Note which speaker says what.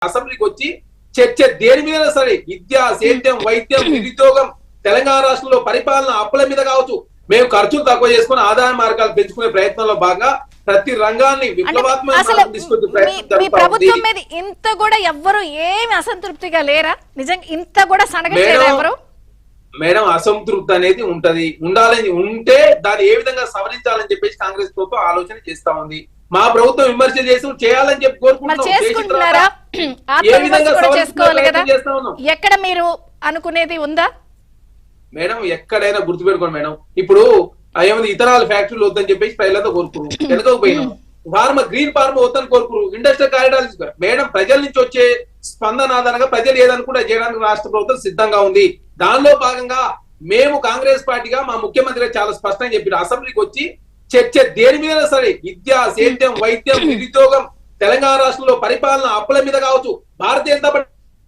Speaker 1: అసెంబ్లీకి వచ్చి చర్చ దేని మీద సరే విద్య, సేద్యం, వైద్యం, నిరుద్యోగం, తెలంగాణ రాష్ట్రంలో పరిపాలన అప్పుల మీద కావచ్చు, మేము ఖర్చులు తక్కువ చేసుకుని ఆదాయ మార్గాలు పెంచుకునే ప్రయత్నంలో భాగంగా ప్రతి రంగాన్ని విప్లవాత్మక తీసుకొచ్చే ప్రయత్నం
Speaker 2: ప్రభుత్వం మీద ఇంత కూడా ఎవ్వరు ఏమి అసంతృప్తిగా లేరా? నిజంగా ఇంత కూడా సనగలేరా ఎవరు?
Speaker 1: మేడం, అసంతృప్తి అనేది ఉండాలని ఉంటే దాన్ని ఏ విధంగా సవరించాలని చెప్పేసి కాంగ్రెస్ ప్రభుత్వం ఆలోచన చేస్తా ఉంది. మా ప్రభుత్వం విమర్శలు చేసి చేయాలని చెప్పి
Speaker 2: కోరుకుంటున్నారా? చేసుకోవాలి కదా. ఎక్కడ మీరు అనుకునేది ఉందా
Speaker 1: మేడం? ఎక్కడైనా గుర్తుపెట్టుకోండి మేడం, ఇప్పుడు ఏమైనా ఇతరాల ఫ్యాక్టరీలు వద్దని చెప్పేసి ప్రజలతో కోరుకురు, వెనకపోయినాం. గ్రీన్ ఫార్మ్ వద్దని కోరుకురు, ఇండస్ట్రియల్ కారిడార్. మేడం, ప్రజల నుంచి వచ్చే స్పందన ఆధారంగా ప్రజలు ఏదనుకుంటే చేయడానికి రాష్ట్ర ప్రభుత్వం సిద్ధంగా ఉంది. దానిలో భాగంగా మేము కాంగ్రెస్ పార్టీగా మా ముఖ్యమంత్రి చాలా స్పష్టంగా చెప్పారు, అసెంబ్లీకి వచ్చి చర్చ దేని మీద సరే విద్య, సేద్యం, వైద్యం, నిరుద్యోగం, తెలంగాణ రాష్ట్రంలో పరిపాలన అప్పుల మీద కావచ్చు, భారతీయ జనతా పార్టీ